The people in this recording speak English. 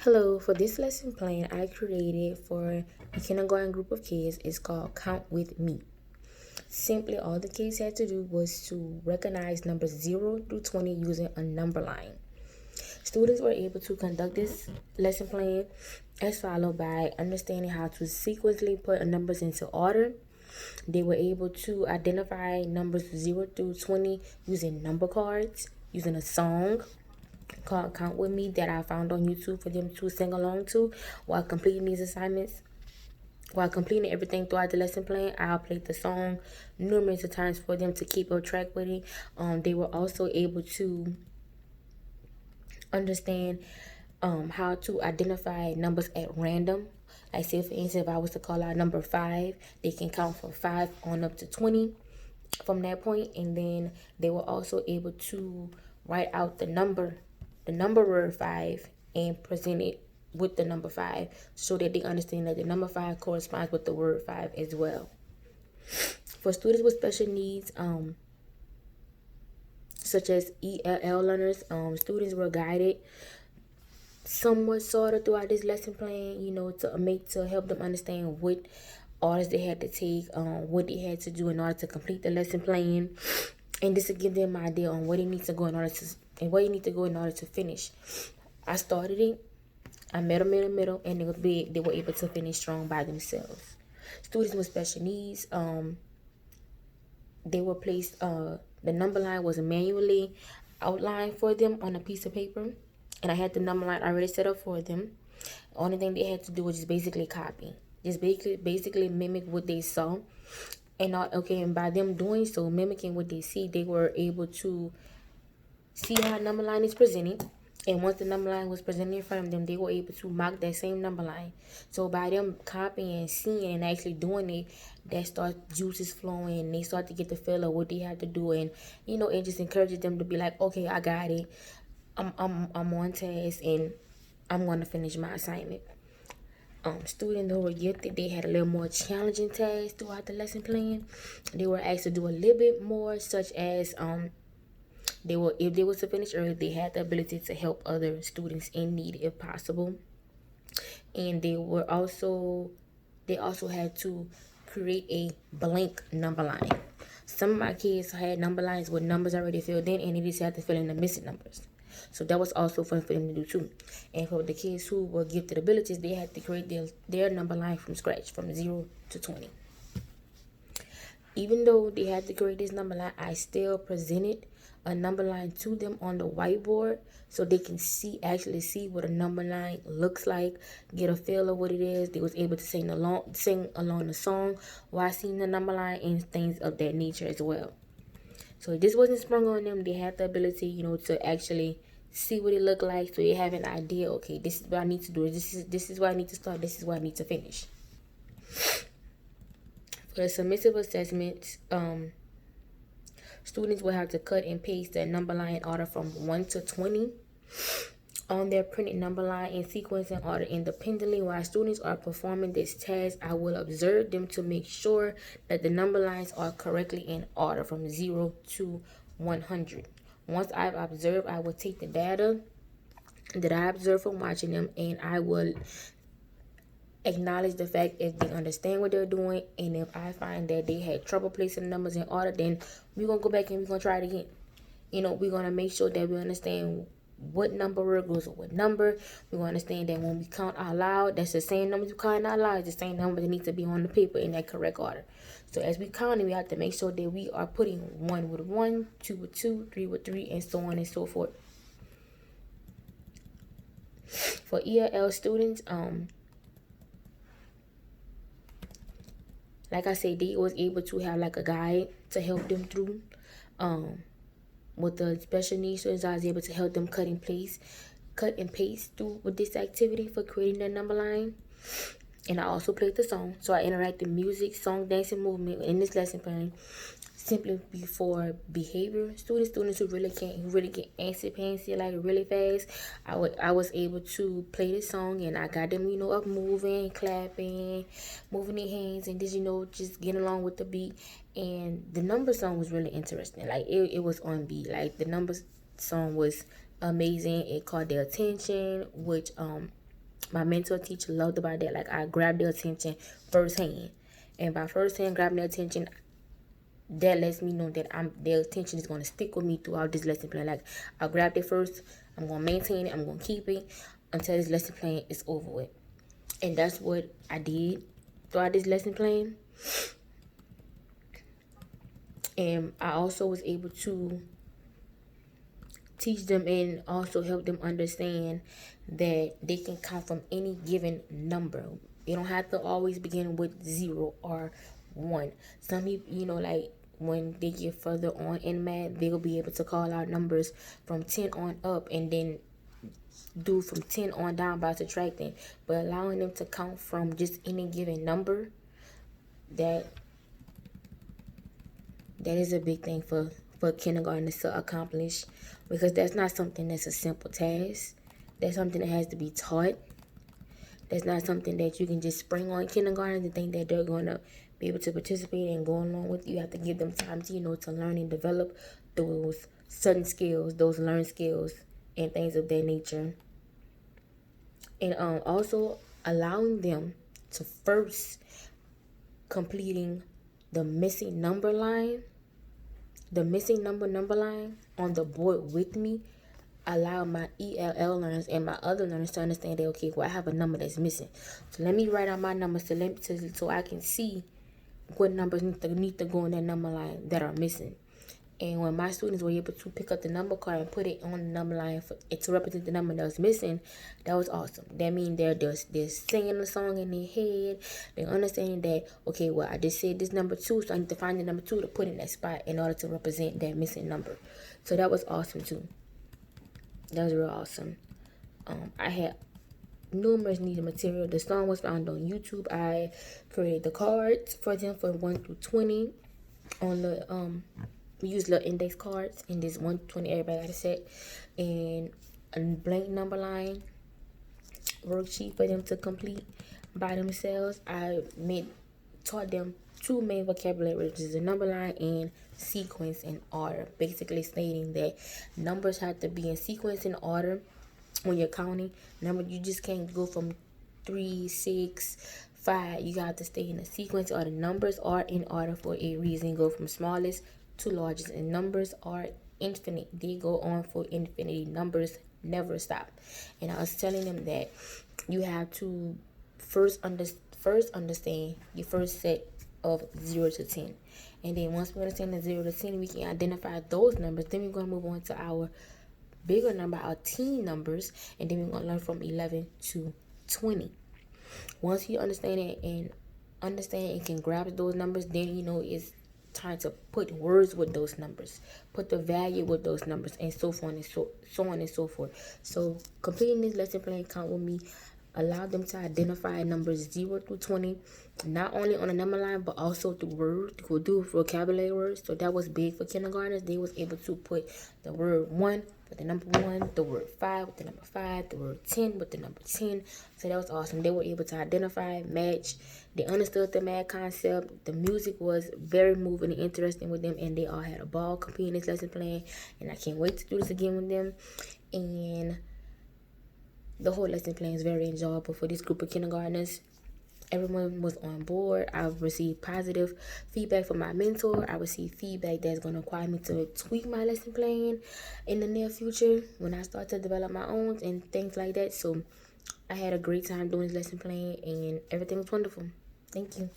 Hello, for this lesson plan I created for a kindergarten group of kids is called Count With Me. Simply all the kids had to do was to recognize numbers 0 through 20 using a number line. Students were able to conduct this lesson plan as followed by understanding how to sequentially put numbers into order. They were able to identify numbers 0 through 20 using number cards, using a song called Count With Me that I found on YouTube for them to sing along to while completing these assignments. While completing everything throughout the lesson plan, I'll play the song numerous of times for them to keep up track with it. They were also able to understand how to identify numbers at random. Like say for instance, if I was to call out number 5, they can count from 5 on up to 20 from that point, and then they were also able to write out the number word 5 and present it with the number 5 so that they understand that the number 5 corresponds with the word 5 as well. For students with special needs, such as ELL learners, students were guided somewhat sort of throughout this lesson plan, to help them understand what orders they had to take, what they had to do in order to complete the lesson plan, and this will give them an idea on where they need to go in order to finish. I started it, I met them in the middle, and they were able to finish strong by themselves. Students with special needs, they were placed, the number line was manually outlined for them on a piece of paper, and I had the number line already set up for them. Only thing they had to do was just basically copy, just basically mimic what they saw. And by them doing so, mimicking what they see, they were able to see how a number line is presented. And once the number line was presented in front of them, they were able to mark that same number line. So by them copying and seeing and actually doing it, that starts juices flowing, and they start to get the feel of what they have to do, and it just encourages them to be like, okay, I got it. I'm on task, and I'm going to finish my assignment. Students who were gifted, they had a little more challenging tasks throughout the lesson plan. They were asked to do a little bit more, such as if they were to finish early, they had the ability to help other students in need if possible. And they also had to create a blank number line. Some of my kids had number lines with numbers already filled in, and they just had to fill in the missing numbers. So that was also fun for them to do too. And for the kids who were gifted abilities, they had to create their number line from scratch, from 0 to 20. Even though they had to create this number line, I still presented a number line to them on the whiteboard so they can actually see what a number line looks like, get a feel of what it is. They was able to sing along the song while seeing the number line and things of that nature as well. So this wasn't sprung on them. They had the ability, to actually see what it looked like, so they have an idea. Okay, this is what I need to do. This is where I need to start. This is where I need to finish. For the submissive assessments, students will have to cut and paste the number line order from 1 to 20 on their printed number line in sequence and order independently. While students are performing this task, I will observe them to make sure that the number lines are correctly in order from 0 to 100. Once I've observed, I will take the data that I observed from watching them, and I will acknowledge the fact if they understand what they're doing. And if I find that they had trouble placing the numbers in order, then we're going to go back and we're going to try it again. We're going to make sure that we understand what number word goes with what number. We're going to understand that when we count out loud, that's the same numbers we count out loud. It's the same number that needs to be on the paper in that correct order. So as we count, we have to make sure that we are putting 1 with 1, 2 with 2, 3 with 3, and so on and so forth. For ELL students, like I said, they was able to have like a guide to help them through. With the special needs students, I was able to help them cut and paste through with this activity for creating their number line. And I also played the song, so I interacted music, song, dance, and movement in this lesson plan. Simply before behavior students who really get antsy like really fast, I was able to play the song, and I got them up moving, clapping, moving their hands, and just just getting along with the beat. And the number song was really interesting. Like it was on beat. Like the numbers song was amazing. It caught their attention, which My mentor teacher loved about that. Like, I grabbed their attention firsthand. And by firsthand grabbing their attention, that lets me know that their attention is going to stick with me throughout this lesson plan. Like, I'll grab it first, I'm going to maintain it, I'm going to keep it until this lesson plan is over with. And that's what I did throughout this lesson plan. And I also was able to teach them and also help them understand that they can count from any given number. You don't have to always begin with 0 or 1. Some people, like when they get further on in math, they'll be able to call out numbers from 10 on up and then do from 10 on down by subtracting. But allowing them to count from just any given number, that is a big thing for kindergartners to accomplish, because that's not something that's a simple task. That's something that has to be taught. That's not something that you can just spring on kindergartners and think that they're going to be able to participate and go along with. You have to give them time to, to learn and develop those certain skills, those learned skills and things of that nature. And also allowing them to first completing the missing number line on the board with me, allow my ELL learners and my other learners to understand that, okay, well, I have a number that's missing. So let me write out my numbers so I can see what numbers need to go in that number line that are missing. And when my students were able to pick up the number card and put it on the number line to represent the number that was missing, that was awesome. That means they're singing the song in their head. They're understanding that, okay, well, I just said this number 2, so I need to find the number 2 to put in that spot in order to represent that missing number. So that was awesome too. That was real awesome. I had numerous needed material. The song was found on YouTube. I created the cards for them for 1 through 20 on the we use little index cards, and this 1 to 20 everybody got a set, and a blank number line worksheet for them to complete by themselves. I taught them 2 main vocabulary, which is the number line and sequence in order, basically stating that numbers have to be in sequence in order when you're counting. You just can't go from 3, 6, 5. You got to stay in a sequence, or the numbers are in order for a reason. Go from smallest to largest, and numbers are infinite. They go on for infinity. Numbers never stop. And I was telling them that you have to first understand your first set of 0 to 10, and then once we understand the 0 to 10, we can identify those numbers. Then we're going to move on to our bigger number, our teen numbers, and then we're going to learn from 11 to 20. Once you understand it and can grab those numbers, then it's time to put words with those numbers, put the value with those numbers, and so on and so forth. So completing this lesson plan count with me allow them to identify numbers 0 through 20, not only on the number line, but also through words. They could do vocabulary words. So that was big for kindergartners. They was able to put the word 1 with the number 1, the word 5 with the number 5, the word 10 with the number 10. So that was awesome. They were able to identify, match. They understood the math concept. The music was very moving and interesting with them, and they all had a ball completing this lesson plan. And I can't wait to do this again with them. And the whole lesson plan is very enjoyable for this group of kindergartners. Everyone was on board. I've received positive feedback from my mentor. I received feedback that's going to require me to tweak my lesson plan in the near future when I start to develop my own and things like that. So I had a great time doing this lesson plan, and everything was wonderful. Thank you.